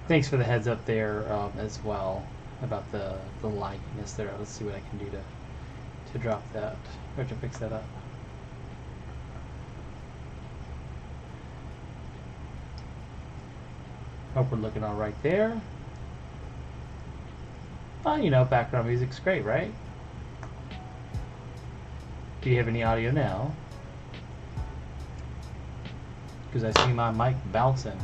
Thanks for the heads up there as well about the lagginess there. Let's see what I can do to drop that or to fix that up. Hope we're looking all right there. You know, background music's great, right? Do you have any audio now? Because I see my mic bouncing.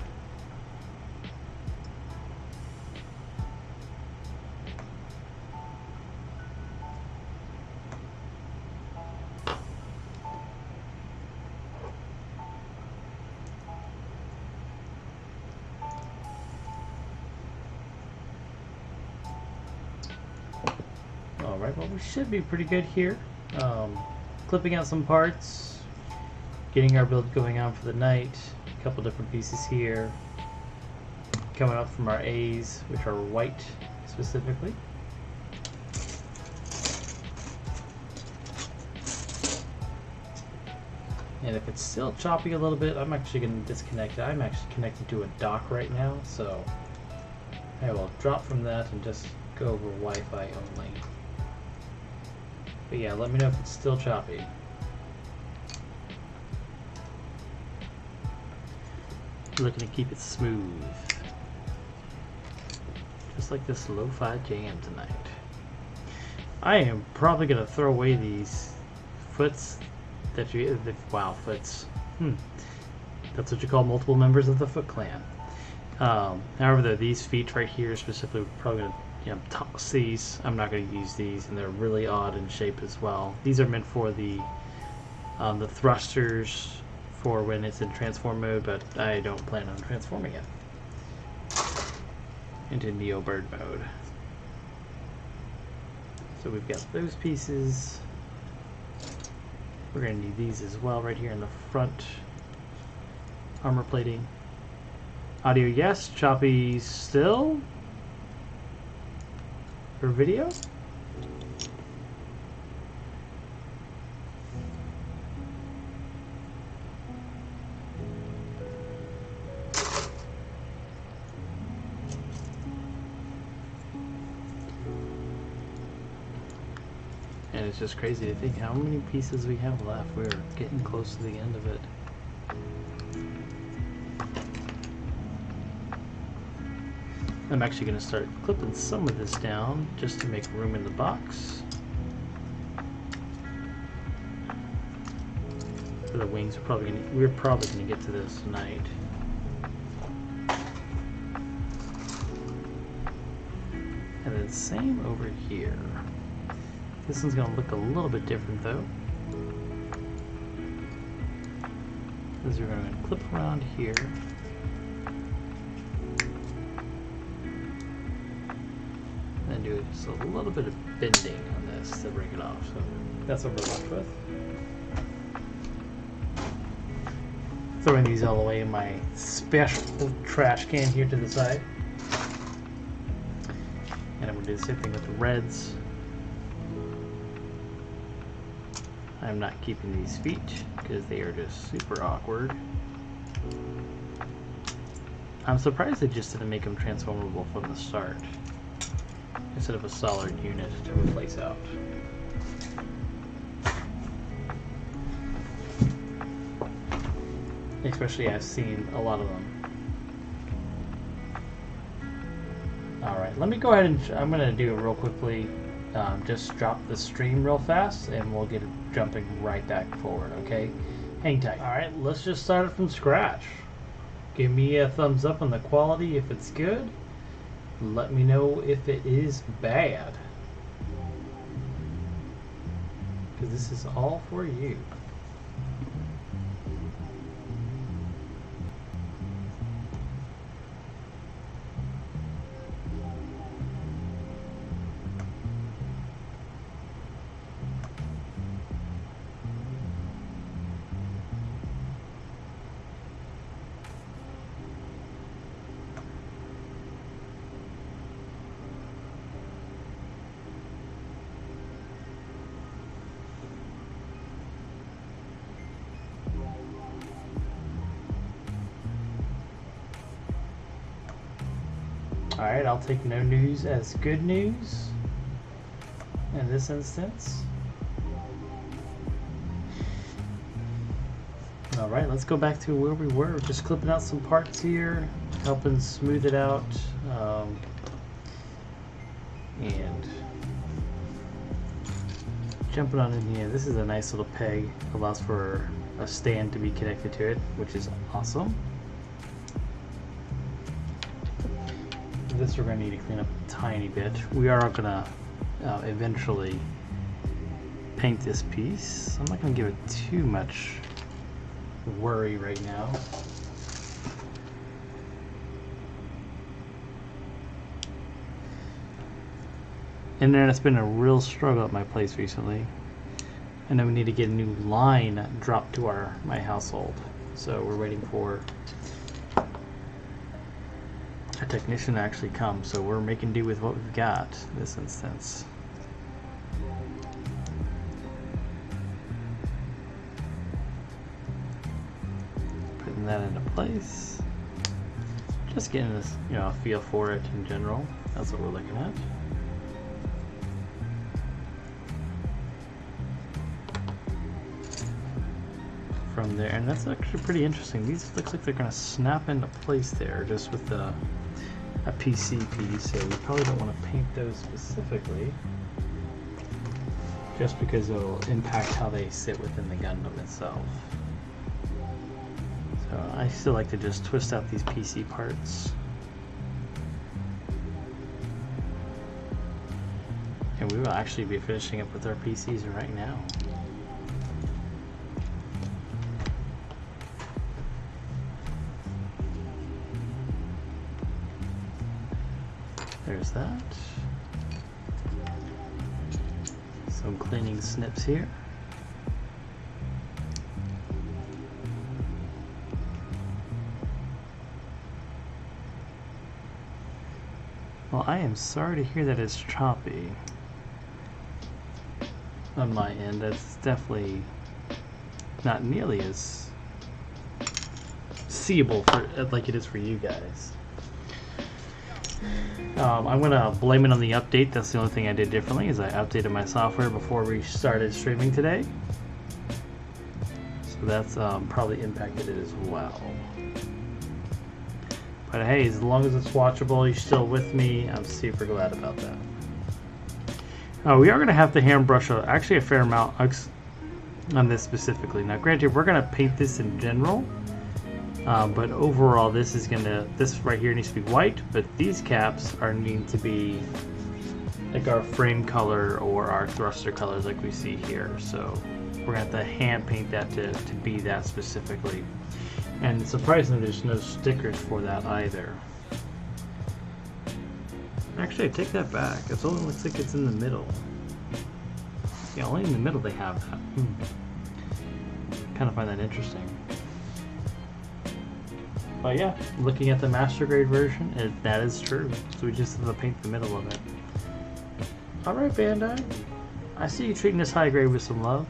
Alright, well we should be pretty good here. Clipping out some parts, getting our build going on for the night, a couple different pieces here, coming up from our A's, which are white specifically. And if it's still choppy a little bit, I'm actually going to disconnect it. I'm actually connected to a dock right now, so I will drop from that and just go over Wi-Fi only. But yeah, let me know if it's still choppy. Looking to keep it smooth. Just like this lo-fi jam tonight. I am probably going to throw away these foots that wow, foots. That's what you call multiple members of the Foot Clan. However, these feet right here specifically, we're probably going to toss these. I'm not going to use these, and they're really odd in shape as well. These are meant for the thrusters for when it's in transform mode, but I don't plan on transforming it into Neo Bird mode. So we've got those pieces. We're going to need these as well right here in the front armor plating. Audio, yes. Choppy still. For video? And it's just crazy to think how many pieces we have left. We're getting close to the end of it. I'm actually going to start clipping some of this down just to make room in the box. For the wings, we're probably going to get to this tonight. And then same over here. This one's going to look a little bit different though. Because we're going to clip around here. And do just a little bit of bending on this to break it off. So that's what we're left with. Throwing these all the way in my special trash can here to the side. And I'm going to do the same thing with the reds. I'm not keeping these feet because they are just super awkward. I'm surprised they just didn't make them transformable from the start, instead of a solid unit to replace out. Especially I've seen a lot of them. Alright, let me go ahead and I'm going to do it real quickly. Just drop the stream real fast and we'll get it jumping right back forward, okay? Hang tight. Alright, let's just start it from scratch. Give me a thumbs up on the quality if it's good. Let me know if it is bad. Because this is all for you. Alright, I'll take no news as good news in this instance. Alright, let's go back to where we were. Just clipping out some parts here. helping smooth it out. And jumping on in here, this is a nice little peg, allows for a stand to be connected to it, which is awesome. This we're going to need to clean up a tiny bit. We are going to eventually paint this piece. I'm not going to give it too much worry right now. Internet's been a real struggle at my place recently. I know we need to get a new line dropped to my household. So we're waiting for a technician to actually come. So we're making do with what we've got in this instance. Putting that into place. Just getting this, a feel for it in general. That's what we're looking at. From there, and that's actually pretty interesting. These looks like they're going to snap into place there just with a PC piece, so we probably don't want to paint those specifically just because it'll impact how they sit within the Gundam itself. So I still like to just twist out these PC parts. And we will actually be finishing up with our PCs right now. There's that. Some cleaning snips here. Well, I am sorry to hear that it's choppy on my end. That's definitely not nearly as seeable like it is for you guys. I'm going to blame it on the update. That's the only thing I did differently, is I updated my software before we started streaming today. So that's probably impacted it as well. But hey, as long as it's watchable, you're still with me, I'm super glad about that. We are going to have to hand brush actually a fair amount on this specifically. Now granted, we're going to paint this in general. But overall, this right here needs to be white, but these caps are needing to be like our frame color or our thruster colors like we see here. So we're gonna have to hand paint that to be that specifically. And surprisingly, there's no stickers for that either. Actually, I take that back. It only looks like it's in the middle. Yeah, only in the middle they have that. Kind of find that interesting. But yeah, looking at the master grade version, that is true. So we just have to paint the middle of it. Alright, Bandai. I see you treating this high grade with some love.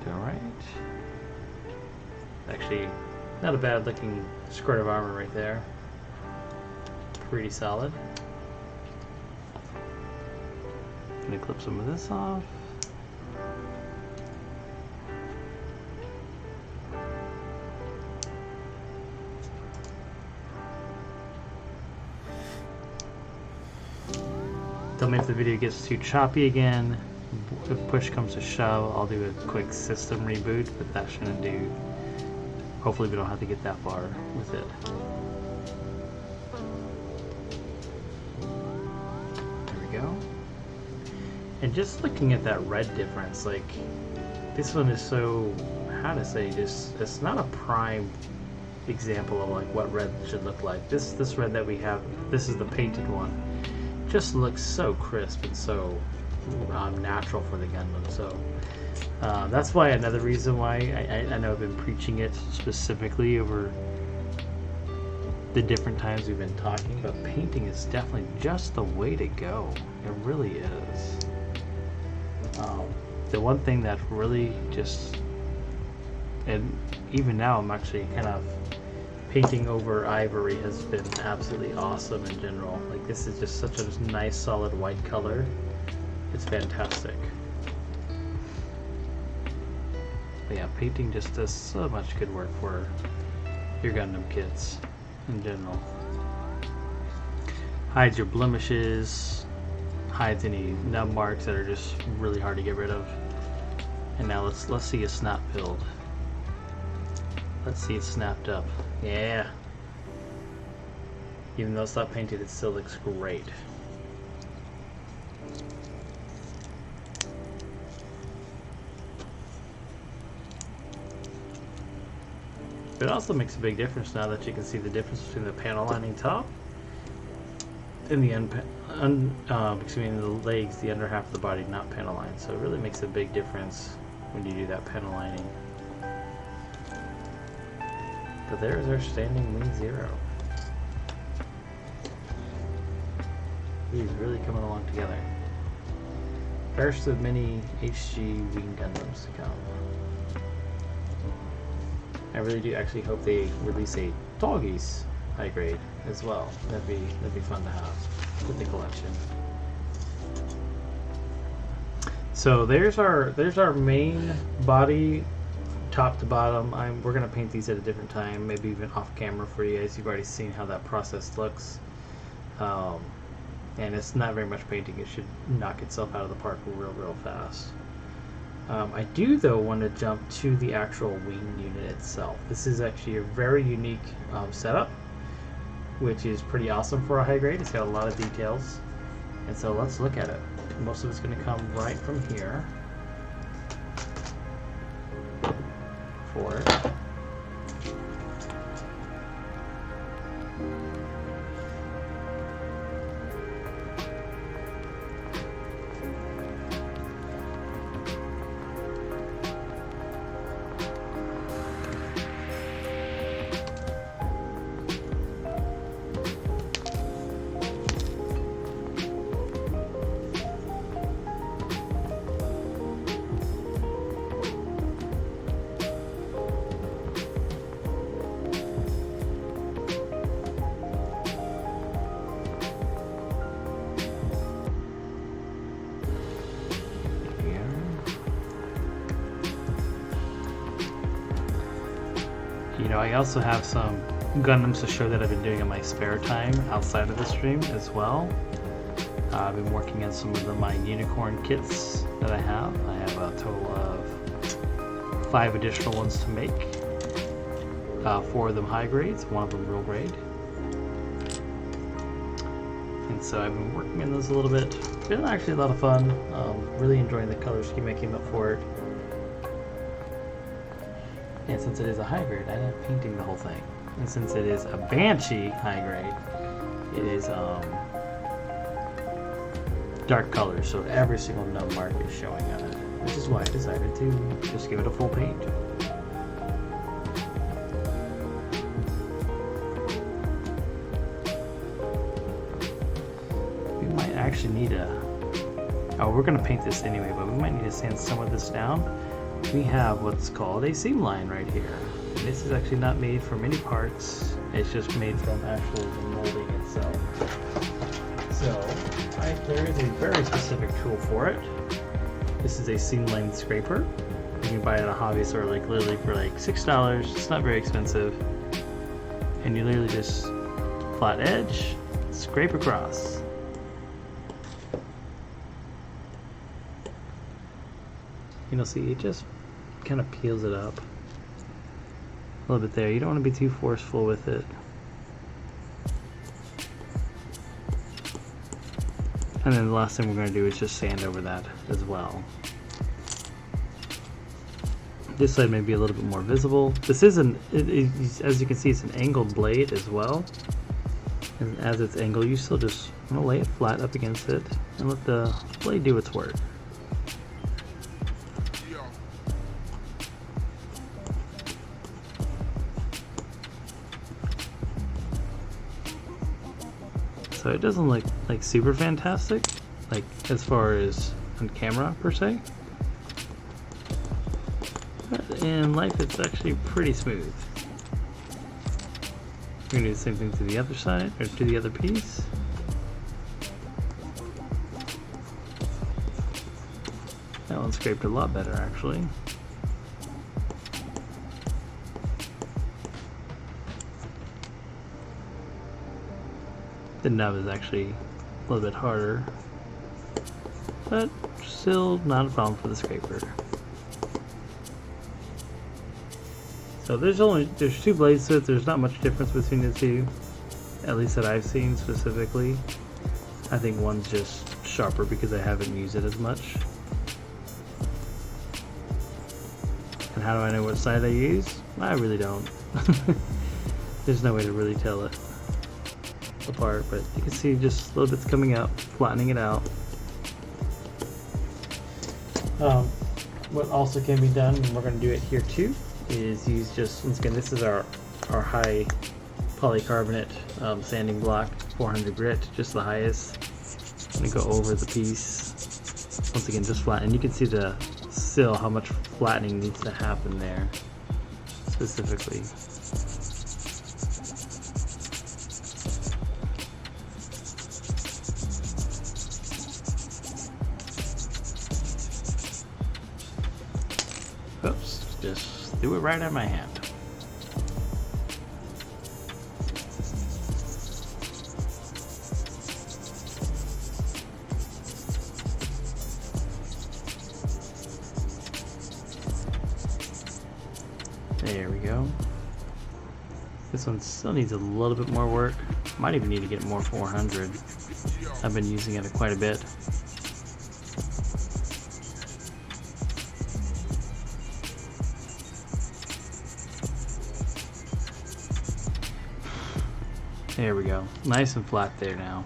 Alright. Actually, not a bad looking skirt of armor right there. Pretty solid. Gonna clip some of this off. Tell me if the video gets too choppy again. If push comes to shove, I'll do a quick system reboot, but that shouldn't do. Hopefully we don't have to get that far with it. There we go. And just looking at that red difference, like this one is so, how to say, just it's not a prime example of like what red should look like. This red that we have, this is the painted one, just looks so crisp and so natural for the Gundam. So that's why another reason why I know I've been preaching it specifically over the different times we've been talking, but painting is definitely just the way to go. It really is. The one thing that really just, and even now I'm actually kind of painting over ivory, has been absolutely awesome in general. Like this is just such a nice solid white color. It's fantastic. But yeah, painting just does so much good work for your Gundam kits in general. Hides your blemishes, hides any nub marks that are just really hard to get rid of. And now let's see it snap filled. Let's see it snapped up. Yeah. Even though it's not painted, it still looks great. It also makes a big difference now that you can see the difference between the panel lining top and the the legs, the under half of the body not panel lined. So it really makes a big difference when you do that panel lining. But there's our standing Wing Zero. He's really coming along together. First of many HG Wing Gundams to come. I really do actually hope they release a Doggies high grade as well. That'd be fun to have with the collection. So there's our main body, top to bottom. We're gonna paint these at a different time, maybe even off camera for you guys. You've already seen how that process looks, and it's not very much painting. It should knock itself out of the park real fast. I do though want to jump to the actual wing unit itself. This is actually a very unique setup, which is pretty awesome for a high grade. It's got a lot of details, and so let's look at it. Most of it's going to come right from here for it. You know, I also have some Gundams to show that I've been doing in my spare time outside of the stream as well. I've been working on some of my unicorn kits that I have. I have a total of 5 additional ones to make. 4 of them high grades, 1 of them real grade. And so I've been working on those a little bit. It's been actually a lot of fun. Really enjoying the color scheme I came up for it. And since it is a high grade, I end up painting the whole thing. And since it is a Banshee high grade, it is dark colors, so every single nub mark is showing on it, which is why I decided to just give it a full paint. We might actually need we're going to paint this anyway, but we might need to sand some of this down. We have what's called a seam line right here. And this is actually not made from any parts, it's just made from actual molding itself. So there is a very specific tool for it. This is a seam line scraper. You can buy it at a hobby store like literally for like $6. It's not very expensive. And you literally just flat edge, scrape across. You'll see it just kind of peels it up a little bit there. You don't want to be too forceful with it. And then the last thing we're going to do is just sand over that as well. This side may be a little bit more visible. This is as you can see, it's an angled blade as well. And as it's angled, you still just want to lay it flat up against it and let the blade do its work. So it doesn't look like super fantastic, like as far as on camera per se. But in life it's actually pretty smooth. We're gonna do the same thing to the other side, or to the other piece. That one scraped a lot better actually. The nub is actually a little bit harder, but still not a problem for the scraper. So there's two blades to it. There's not much difference between the two, at least that I've seen specifically. I think one's just sharper because I haven't used it as much. And how do I know what side I use? I really don't. There's no way to really tell it apart, but you can see just little bits coming out, flattening it out. What also can be done, and we're going to do it here too, is use just, once again, this is our high polycarbonate sanding block, 400 grit, just the highest. I'm going to go over the piece, once again just flatten, and you can see the sill, how much flattening needs to happen there specifically. Oops, just threw it right at my hand. There we go. This one still needs a little bit more work. Might even need to get more 400. I've been using it quite a bit. There we go. Nice and flat there now.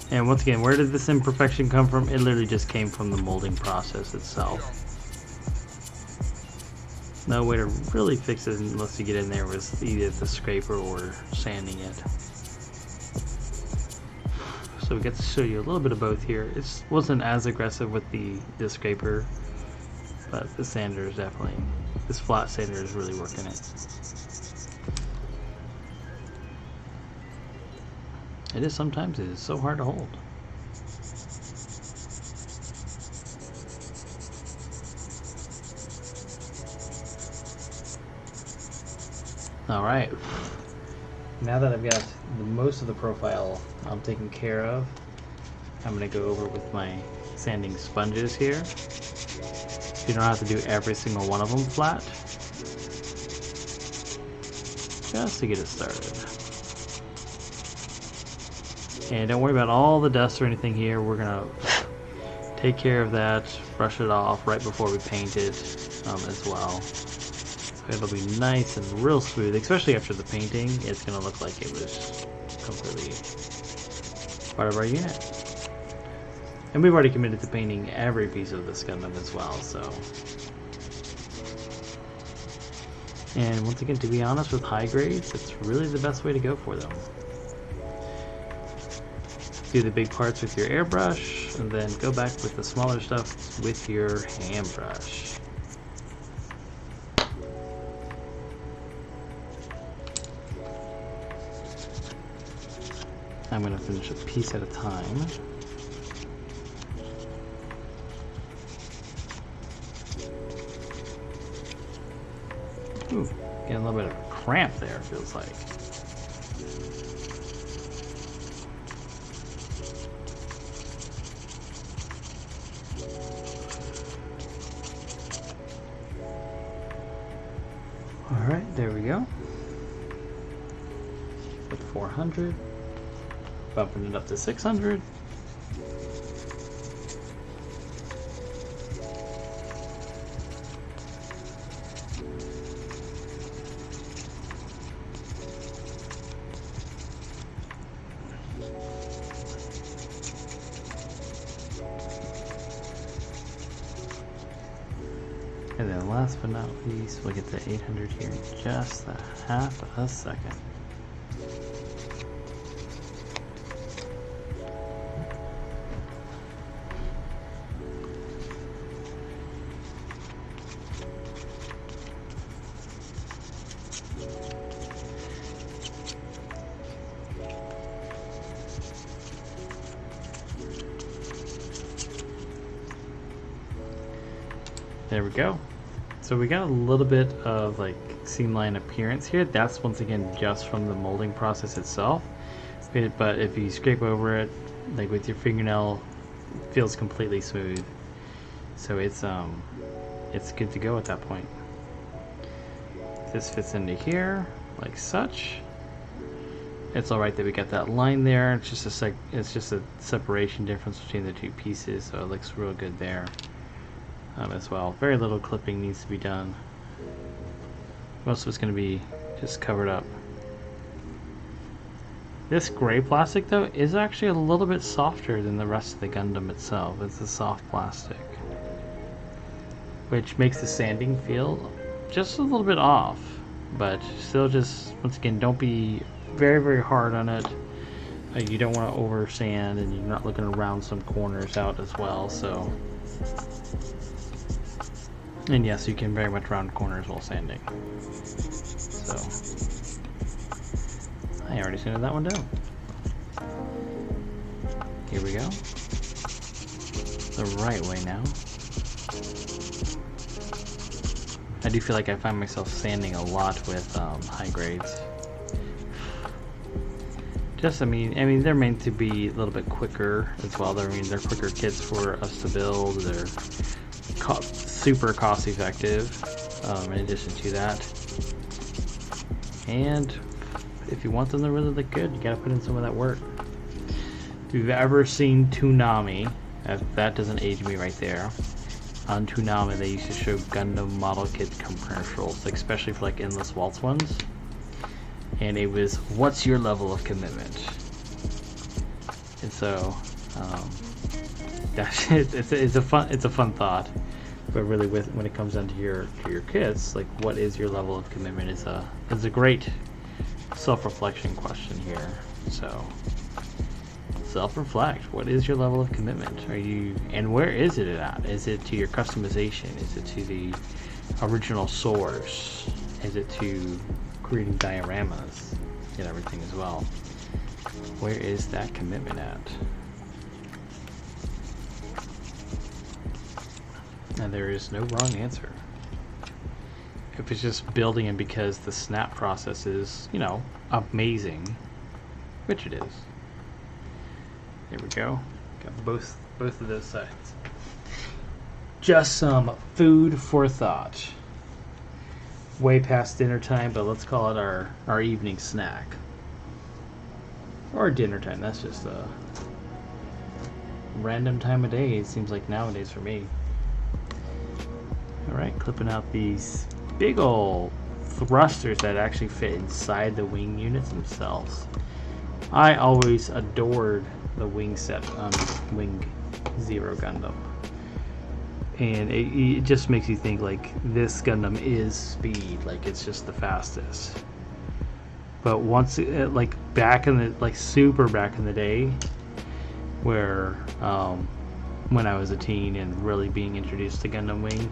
And once again, where did this imperfection come from? It literally just came from the molding process itself. No way to really fix it unless you get in there with either the scraper or sanding it. So we get to show you a little bit of both here. It wasn't as aggressive with the scraper, but the sander is definitely, this flat sander is really working it. It is sometimes, it is so hard to hold. Alright, now that I've got most of the profile taken care of, I'm going to go over with my sanding sponges here. You don't have to do every single one of them flat, just to get it started. And don't worry about all the dust or anything here. We're going to take care of that, brush it off right before we paint it as well. It'll be nice and real smooth, especially after the painting. It's going to look like it was completely part of our unit. And we've already committed to painting every piece of this Gundam as well, so. And once again, to be honest, with high grades, it's really the best way to go for them. Do the big parts with your airbrush, and then go back with the smaller stuff with your hand brush. I'm going to finish a piece at a time. Ooh, getting a little bit of a cramp there, it feels like. Alright, there we go. With 400. Bumping it up to 600. And then last but not least, we'll get to 800 here in just a half a second. There we go. So we got a little bit of like seam-line appearance here, that's once again just from the molding process itself. But if you scrape over it, like with your fingernail, it feels completely smooth. So it's good to go at that point. This fits into here like such. It's all right that we got that line there. It's just a separation difference between the two pieces, so it looks real good there as well. Very little clipping needs to be done. Most of it's going to be just covered up. This gray plastic though is actually a little bit softer than the rest of the Gundam itself. It's a soft plastic, which makes the sanding feel just a little bit off, but still, just once again, don't be very hard on it. You don't want to over sand, and you're not looking around some corners out as well. So, and yes, you can very much round corners while sanding. So I already sanded that one down. Here we go. The right way now. I do feel like I find myself sanding a lot with high grades. Just, I mean, they're meant to be a little bit quicker as well. They're quicker kits for us to build. They're super cost effective. In addition to that, and if you want them to really look good, you gotta put in some of that work. If you've ever seen Toonami, that doesn't age me right there. On Toonami, they used to show Gundam model kit commercials, especially for like Endless Waltz ones. And it was, what's your level of commitment? And so, it's a fun thought. But really, when it comes down to your kits, like, what is your level of commitment is a great self-reflection question here. So, self-reflect. What is your level of commitment? And where is it at? Is it to your customization? Is it to the original source? Is it to creating dioramas and everything as well? Where is that commitment at? And there is no wrong answer. If it's just building it because the snap process is, amazing, which it is. There we go. Got both of those sides. Just some food for thought. Way past dinner time, but let's call it our evening snack. Or dinner time. That's just a random time of day, it seems like nowadays for me. Alright, clipping out these big ol' thrusters that actually fit inside the wing units themselves. I always adored the wing set on Wing Zero Gundam. And it just makes you think, like, this Gundam is speed, like, it's just the fastest. But once, like, super back in the day, where, when I was a teen and really being introduced to Gundam Wing,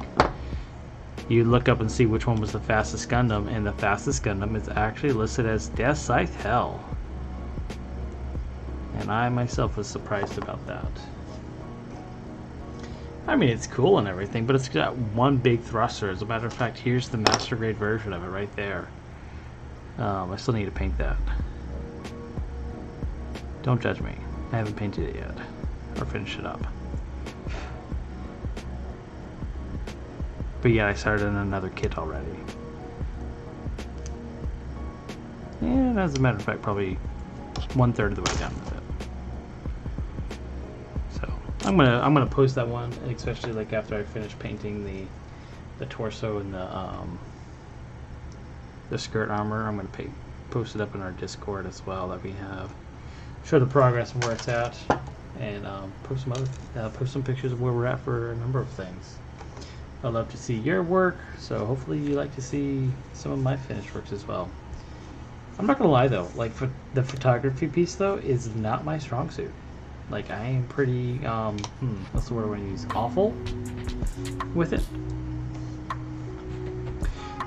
you look up and see which one was the fastest Gundam, and the fastest Gundam is actually listed as Death Scythe Hell. And I myself was surprised about that. I mean, it's cool and everything, but it's got one big thruster. As a matter of fact, here's the master grade version of it right there. I still need to paint that. Don't judge me. I haven't painted it yet. Or finished it up. But yeah, I started on another kit already. And as a matter of fact, probably 1/3 of the way down with it. So I'm gonna post that one, especially like after I finish painting the torso and the skirt armor. I'm gonna post it up in our Discord as well that we have. Show the progress of where it's at, and post some pictures of where we're at for a number of things. I'd love to see your work, so hopefully you like to see some of my finished works as well. I'm not gonna lie though, like, for the photography piece though is not my strong suit. Like, I am pretty what's the word I want to use? Awful with it.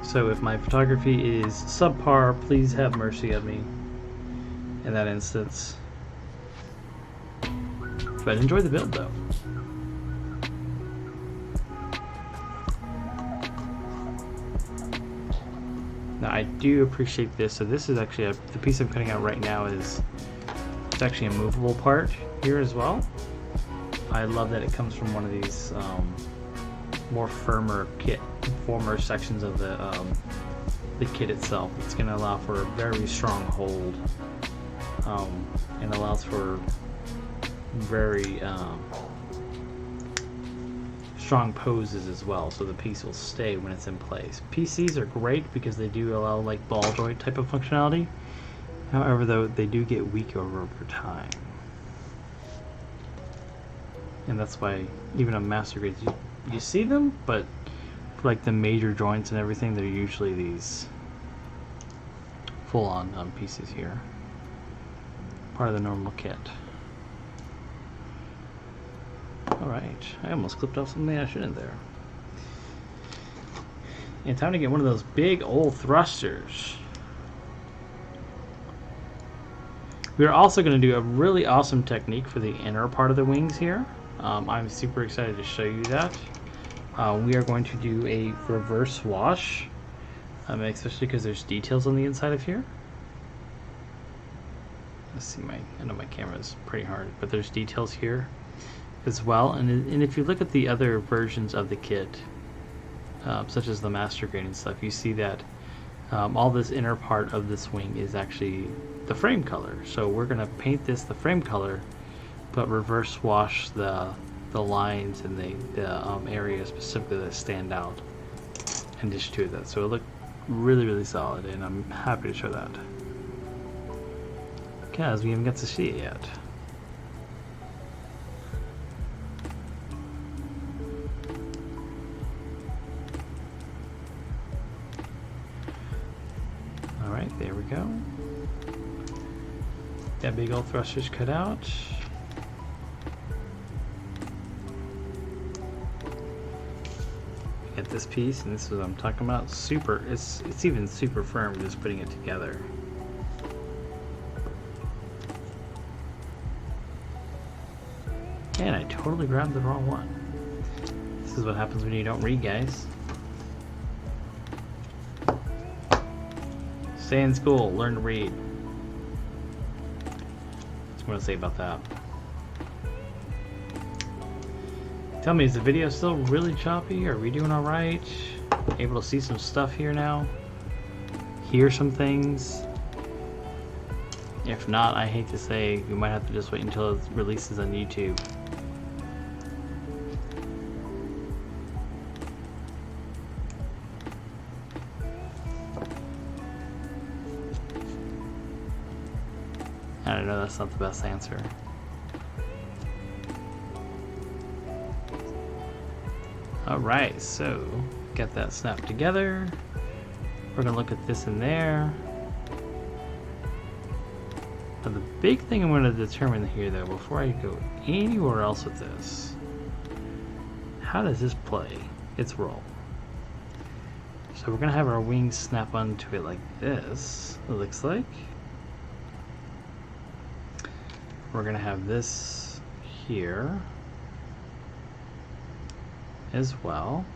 So if my photography is subpar, please have mercy on me in that instance. But enjoy the build though. Now I do appreciate this. So this is actually the piece I'm cutting out right now is it's actually a movable part here as well. I love that it comes from one of these more firmer sections of the kit itself. It's going to allow for a very strong hold and allows for very strong poses as well, so the piece will stay when it's in place. PCs are great because they do allow like ball joint type of functionality. However, though, they do get weaker over time. And that's why even on master grades you see them, but for like the major joints and everything, they're usually these full-on pieces here. Part of the normal kit. Alright, I almost clipped off something I shouldn't there. And time to get one of those big old thrusters. We're also going to do a really awesome technique for the inner part of the wings here. I'm super excited to show you that. We are going to do a reverse wash, especially because there's details on the inside of here. Let's see, I know my camera is pretty hard, but there's details here as well. And if you look at the other versions of the kit, such as the master grade and stuff, you see that all this inner part of this wing is actually the frame color. So we're going to paint this the frame color, but reverse wash the lines and the areas specifically that stand out and just do that. So it'll look really, really solid, and I'm happy to show that. Because we haven't got to see it yet. Alright, there we go. That big old thruster's cut out. Get this piece, and this is what I'm talking about. It's even super firm just putting it together. And I totally grabbed the wrong one. This is what happens when you don't read, guys. Stay in school, learn to read. That's what I'm going to say about that. Tell me, is the video still really choppy? Are we doing alright? Able to see some stuff here now? Hear some things? If not, I hate to say, we might have to just wait until it releases on YouTube. I don't know, that's not the best answer. Alright, so get that snapped together. We're going to look at this in there. Now the big thing I'm going to determine here though, before I go anywhere else with this, how does this play its role? So we're going to have our wings snap onto it like this, it looks like. We're going to have this here as well.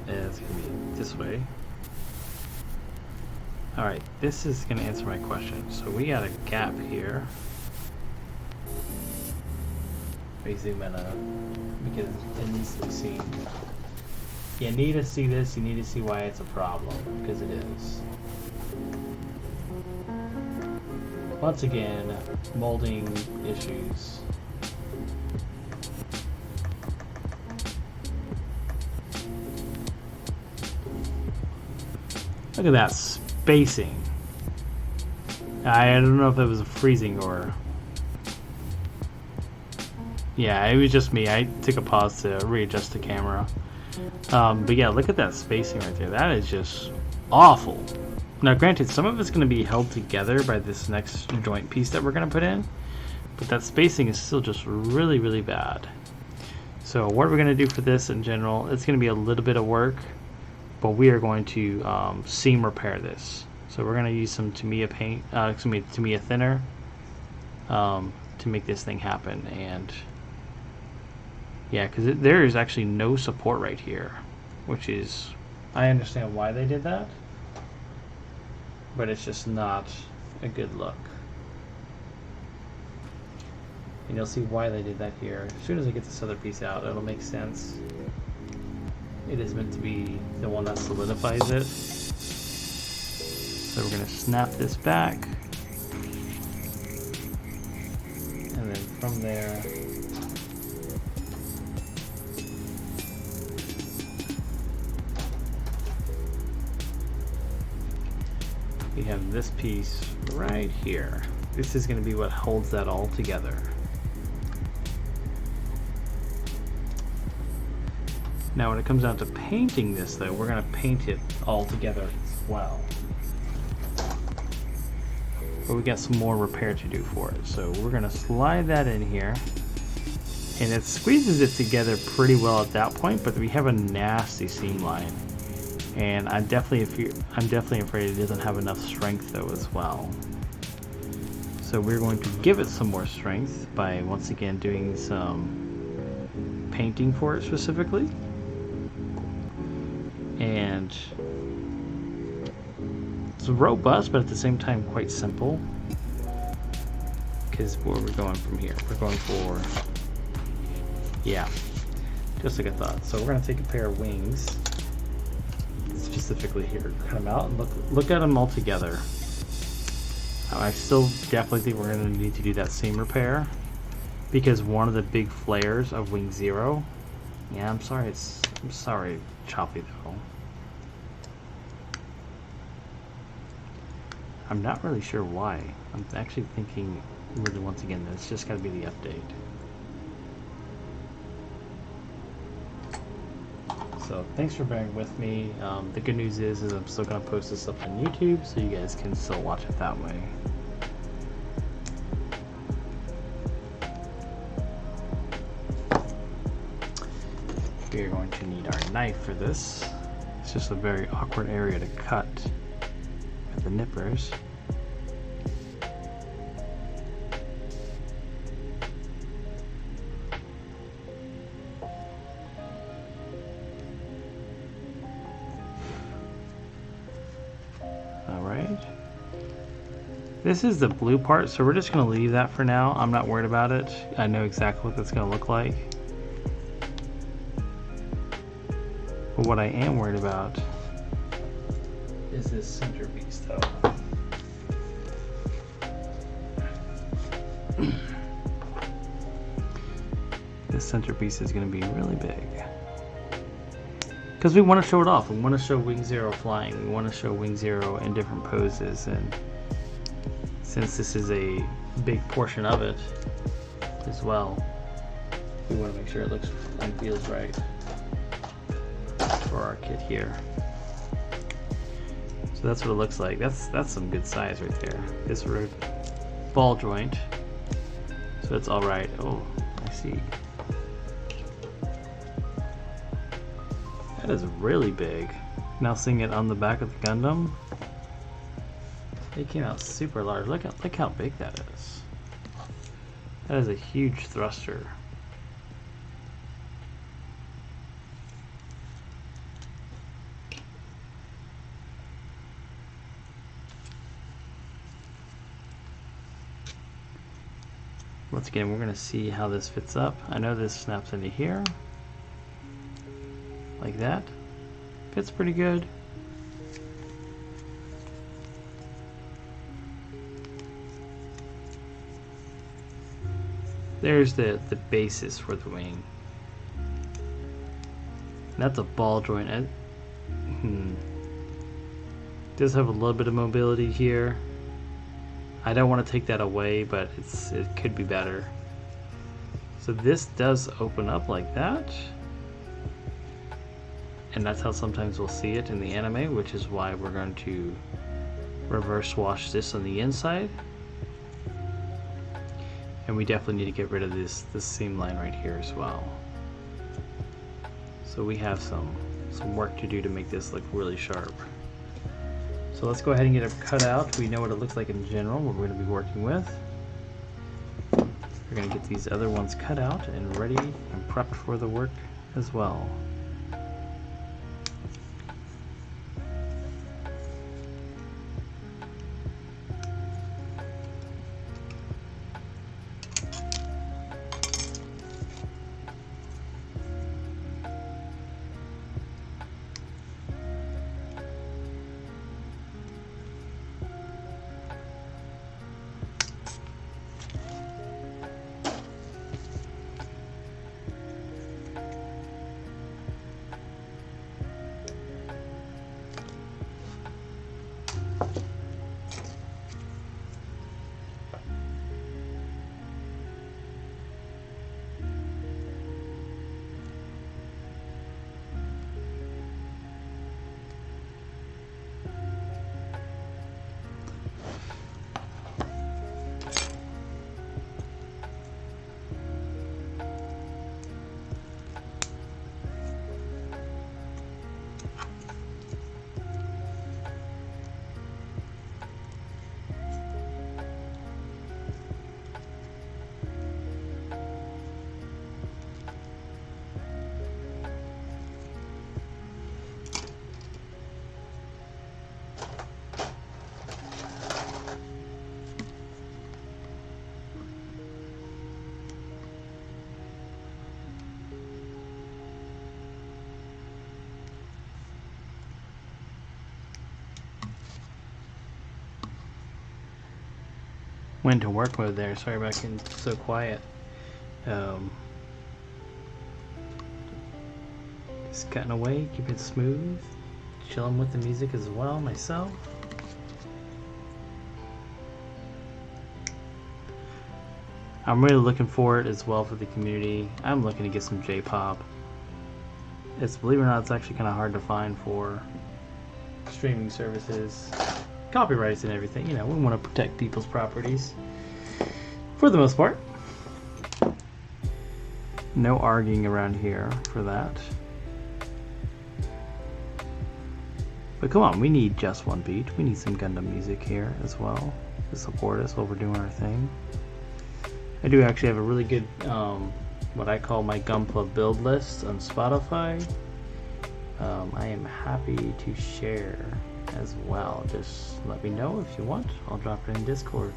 And it's going to be this way. Alright, this is going to answer my question. So we got a gap here. Let me zoom in because it needs to be seen. You need to see this, you need to see why it's a problem, because it is. Once again, molding issues. Look at that spacing. I don't know if it was freezing or... Yeah, it was just me. I took a pause to readjust the camera. But yeah, look at that spacing right there. That is just awful. Now granted, some of it's going to be held together by this next joint piece that we're going to put in, but that spacing is still just really, really bad. So what we're going to do for this in general, it's going to be a little bit of work, but we are going to seam repair this. So we're going to use some Tamiya paint, Tamiya thinner to make this thing happen. And yeah, because there is actually no support right here. which is, I understand why they did that, but it's just not a good look. And you'll see why they did that here. As soon as I get this other piece out, it'll make sense. It is meant to be the one that solidifies it. So we're going to snap this back. And then from there, we have this piece right here. This is going to be what holds that all together. Now when it comes down to painting this though, we're going to paint it all together as well. But we got some more repair to do for it. So we're going to slide that in here. And it squeezes it together pretty well at that point, but we have a nasty seam line. And I'm definitely afraid it doesn't have enough strength though as well. So we're going to give it some more strength by once again doing some painting for it specifically. And it's robust, but at the same time quite simple. Because where we're going from here, we're going for, yeah, just like I thought. So we're going to take a pair of wings, specifically here, cut them out and look at them all together. I still definitely think we're going to need to do that seam repair, because one of the big flares of Wing Zero, yeah, I'm sorry, choppy though. I'm not really sure why. I'm actually thinking really once again that it's just got to be the update. So thanks for bearing with me. The good news is I'm still going to post this up on YouTube, so you guys can still watch it that way. We are going to need our knife for this. It's just a very awkward area to cut with the nippers. This is the blue part, so we're just going to leave that for now. I'm not worried about it. I know exactly what that's going to look like. But what I am worried about is this centerpiece though. This centerpiece is going to be really big. Because we want to show it off. We want to show Wing Zero flying. We want to show Wing Zero in different poses, and since this is a big portion of it as well, we want to make sure it looks and feels right for our kit here. So that's what it looks like. That's some good size right there. This root ball joint, so it's all right. Oh, I see. That is really big. Now seeing it on the back of the Gundam, it came out super large. Look how big that is. That is a huge thruster. Once again, we're going to see how this fits up. I know this snaps into here, like that. Fits pretty good. There's the basis for the wing. That's a ball joint. Does have a little bit of mobility here. I don't want to take that away, but it could be better. So this does open up like that. And that's how sometimes we'll see it in the anime, which is why we're going to reverse wash this on the inside. And we definitely need to get rid of this seam line right here as well. So we have some work to do to make this look really sharp. So let's go ahead and get it cut out. We know what it looks like in general, what we're going to be working with. We're going to get these other ones cut out and ready and prepped for the work as well. went to work mode there. Sorry about getting so quiet. Just cutting away, keeping it smooth, chilling with the music as well myself. I'm really looking for it as well for the community. I'm looking to get some J-pop. It's, believe it or not, it's actually kind of hard to find for streaming services. Copyrights and everything, you know, we want to protect people's properties for the most part. No arguing around here for that. But come on, we need Just One Beat. We need some Gundam music here as well to support us while we're doing our thing. I do actually have a really good, what I call my Gunpla build list on Spotify. I am happy to share as well. Just let me know if you want. I'll drop it in Discord.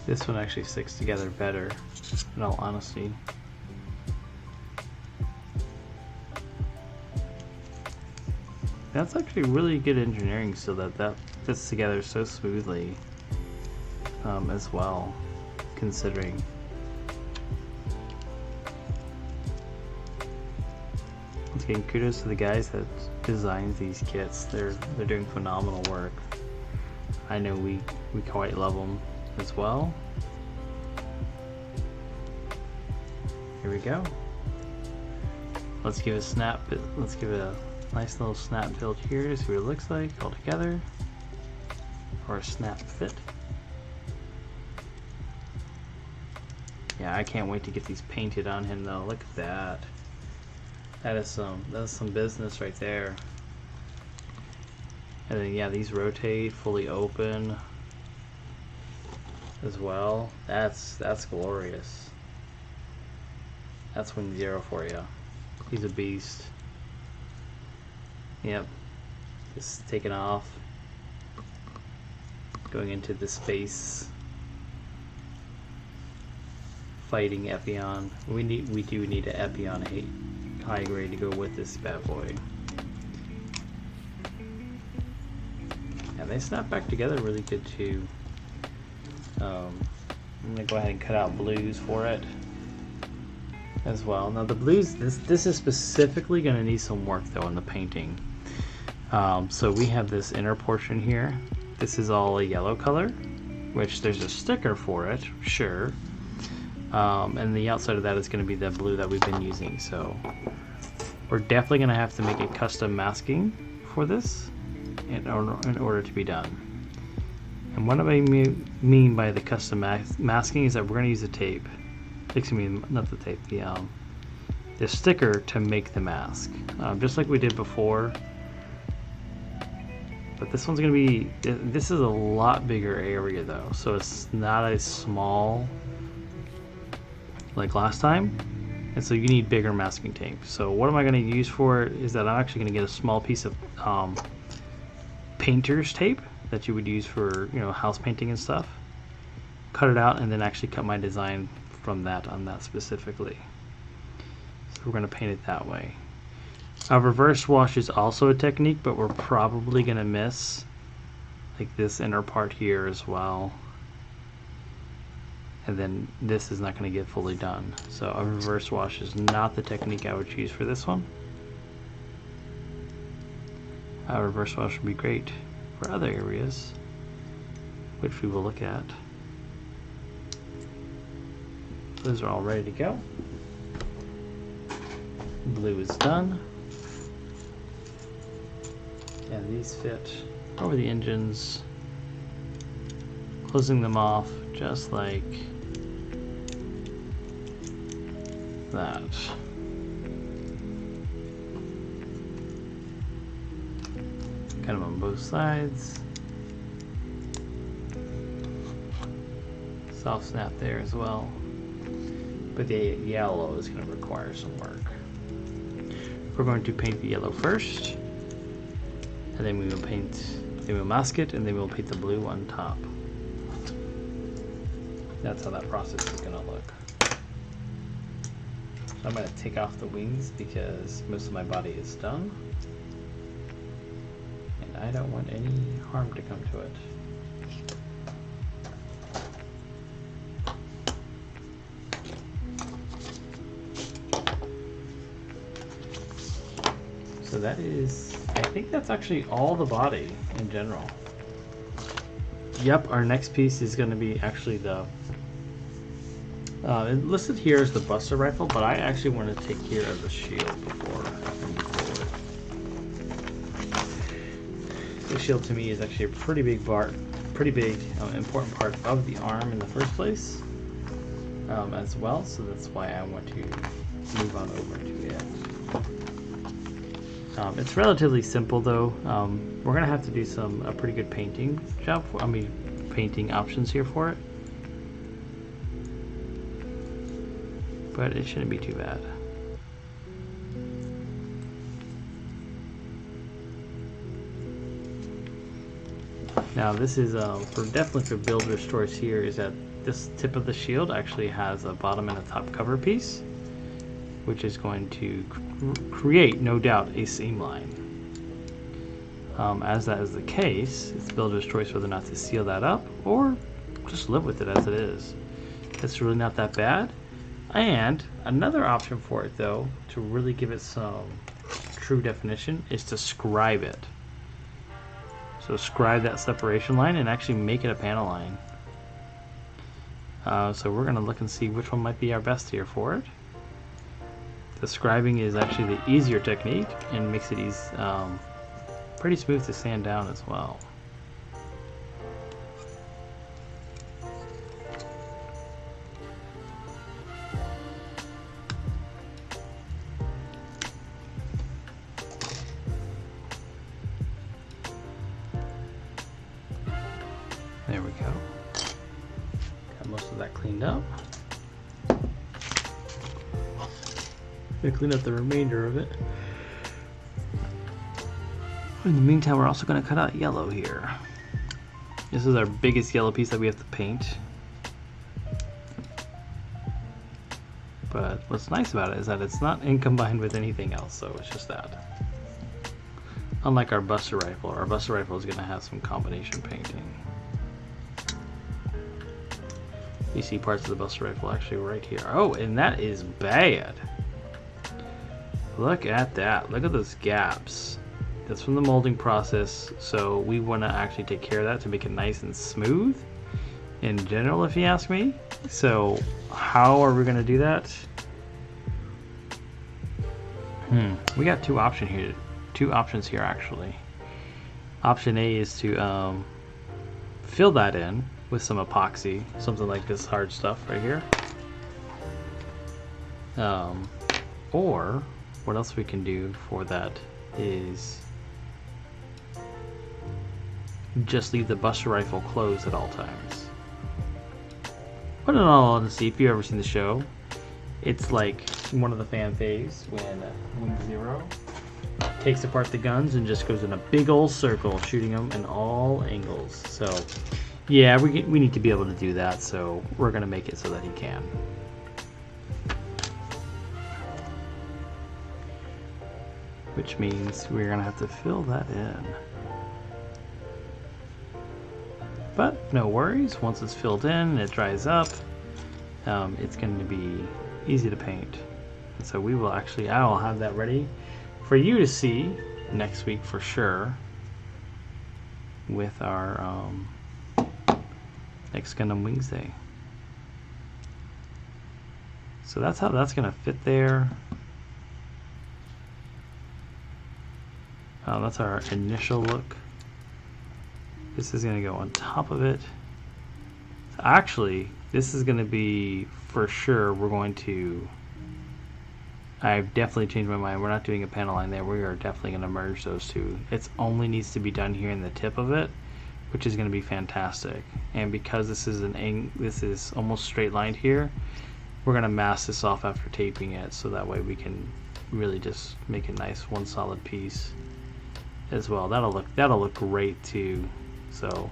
This one actually sticks together better, in all honesty. That's actually really good engineering so that fits together so smoothly as well, considering. Once again, kudos to the guys that designed these kits. They're doing phenomenal work. I know we quite love them as well. Here we go. Let's give it a snap. Let's give it a nice little snap build here to see what it looks like all together, or a snap fit. Yeah, I can't wait to get these painted on him though. Look at that. That's some business right there. And then yeah, these rotate fully open as well. That's glorious. That's Wing Zero for you. He's a beast. Yep. Just taking off. Going into the space. Fighting Epion. We do need an Epion high grade to go with this bad boy. And they snap back together really good too. I'm gonna go ahead and cut out blues for it as well. Now the blues, this is specifically gonna need some work though in the painting. So we have this inner portion here. This is all a yellow color, which there's a sticker for it, sure. And the outside of that is gonna be the blue that we've been using. So we're definitely gonna have to make a custom masking for this in order to be done. And what I mean by the custom masking is that we're going to use the tape. Excuse me, not the tape, the sticker to make the mask. Just like we did before. But this one's going to be, this is a lot bigger area though. So it's not as small like last time. And so you need bigger masking tape. So what am I going to use for it is that I'm actually going to get a small piece of painter's tape that you would use for, you know, house painting and stuff. Cut it out and then actually cut my design from that on that specifically. So we're going to paint it that way. Reverse wash is also a technique, but we're probably going to miss like this inner part here as well. And then this is not going to get fully done. So a reverse wash is not the technique I would choose for this one. A reverse wash would be great for other areas, which we will look at. Those are all ready to go. Blue is done. And these fit over the engines, closing them off just like that. kind of on both sides. Soft snap there as well. But the yellow is going to require some work. We're going to paint the yellow first, and then we will mask it, and then we'll paint the blue on top. That's how that process is going to look. So I'm going to take off the wings because most of my body is done. And I don't want any harm to come to it. So that is, I think that's actually all the body in general. Yep, our next piece is going to be actually the, listed here as the Buster Rifle, but I actually want to take care of the shield before I move forward. The shield to me is actually a pretty big important part of the arm in the first place, as well, so that's why I want to move on over to it. It's relatively simple though. We're gonna have to do a pretty good painting job. Painting options here for it, but it shouldn't be too bad. Now this is definitely for builder's choice here. Is that this tip of the shield actually has a bottom and a top cover piece, which is going to create, no doubt, a seam line. As that is the case, it's builder's choice whether or not to seal that up or just live with it as it is. It's really not that bad. And another option for it, though, to really give it some true definition, is to scribe it. So scribe that separation line and actually make it a panel line. So we're going to look and see which one might be our best here for it. The scribing is actually the easier technique and makes it pretty smooth to sand down as well. There we go. Got most of that cleaned up. Gonna clean up the remainder of it. In the meantime, we're also going to cut out yellow here. This is our biggest yellow piece that we have to paint. But what's nice about it is that it's not combined with anything else, so it's just that. Unlike our Buster Rifle is going to have some combination painting. You see parts of the Buster Rifle actually right here. Oh, and that is bad. Look at that. Look at those gaps. That's from the molding process, so we want to actually take care of that to make it nice and smooth in general, if you ask me. So how are we going to do that? We got two options here actually. Option A is to fill that in with some epoxy, something like this hard stuff right here. Or what else we can do for that is just leave the Buster Rifle closed at all times. But in all honesty, if you've ever seen the show, it's like one of the fan faves when Wing Zero takes apart the guns and just goes in a big old circle, shooting them in all angles. So yeah, we need to be able to do that, so we're going to make it so that he can. Which means we're going to have to fill that in. But no worries, once it's filled in and it dries up, it's going to be easy to paint. And so I will have that ready for you to see next week for sure with our next Gundam Wingsday. So that's how that's going to fit there. That's our initial look. This is going to go on top of it. So actually, this is going to be for sure. We're going to I've definitely changed my mind. We're not doing a panel line there. We are definitely going to merge those two. It only needs to be done here in the tip of it, which is going to be fantastic. And because this is almost straight lined here, we're going to mask this off after taping it, so that way we can really just make a nice one solid piece as well. That'll look great too. So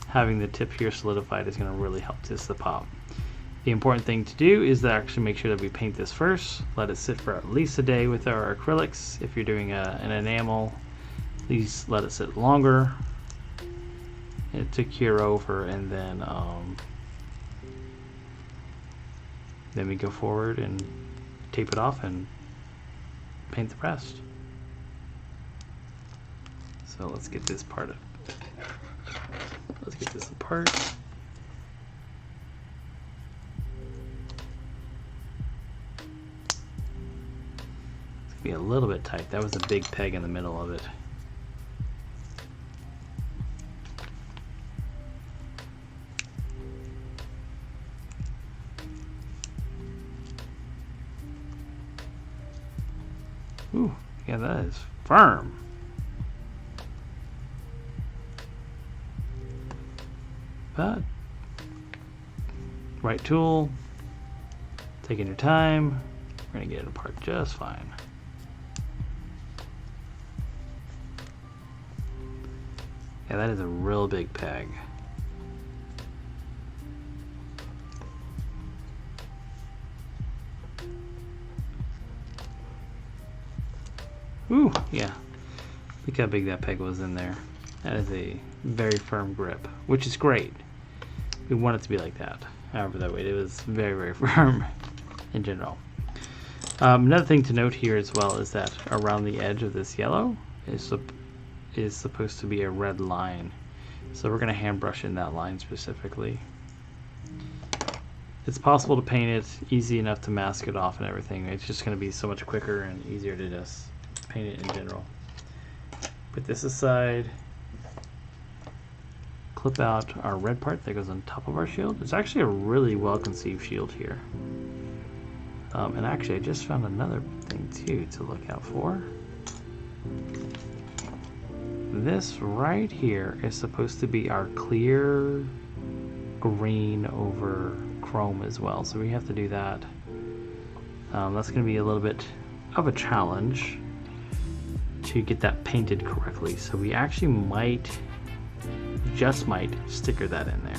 having the tip here solidified is going to really help this to pop. The important thing to do is to actually make sure that we paint this first. Let it sit for at least a day with our acrylics. If you're doing an enamel, please let it sit longer to cure over, and then we go forward and tape it off and paint the rest. So let's get this part Let's get this apart. Be a little bit tight. That was a big peg in the middle of it. Ooh, yeah, that is firm. But right tool, taking your time, we're gonna get it apart just fine. Yeah, that is a real big peg. Ooh, yeah. Look how big that peg was in there. That is a very firm grip, which is great. We want it to be like that. However, that way it was very, very firm in general. Another thing to note here as well is that around the edge of this yellow is supposed to be a red line, so we're going to hand brush in that line specifically. It's possible to paint it, easy enough to mask it off and everything. It's just going to be so much quicker and easier to just paint it in general. Put this aside, clip out our red part that goes on top of our shield. It's actually a really well conceived shield here. And actually I just found another thing too to look out for. This right here is supposed to be our clear green over chrome as well, so we have to do that. That's going to be a little bit of a challenge to get that painted correctly, so we actually just might sticker that in there.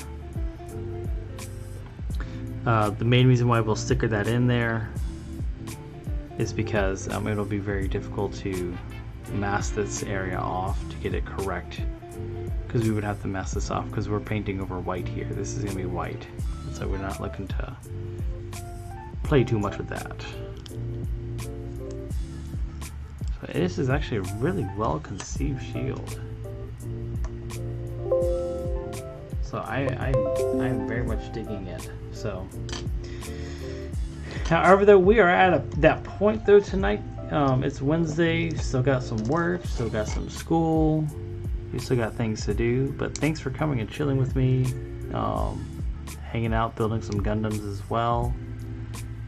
The main reason why we'll sticker that in there is because it'll be very difficult to mask this area off to get it correct, because we would have to mask this off because we're painting over white here. This is going to be white, so we're not looking to play too much with that. So this is actually a really well conceived shield. So I'm very much digging it. So, however, though, we are at that point though tonight. It's Wednesday. Still got some work. Still got some school. We still got things to do. But thanks for coming and chilling with me, hanging out, building some Gundams as well.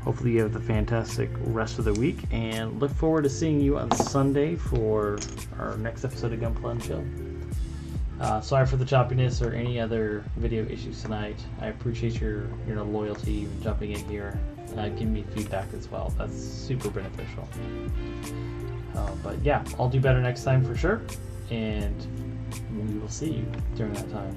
Hopefully you have a fantastic rest of the week, and look forward to seeing you on Sunday for our next episode of Gunpla and Chill. Sorry for the choppiness or any other video issues tonight. I appreciate your loyalty and jumping in here, giving me feedback as well. That's super beneficial. But yeah, I'll do better next time for sure, and we will see you during that time.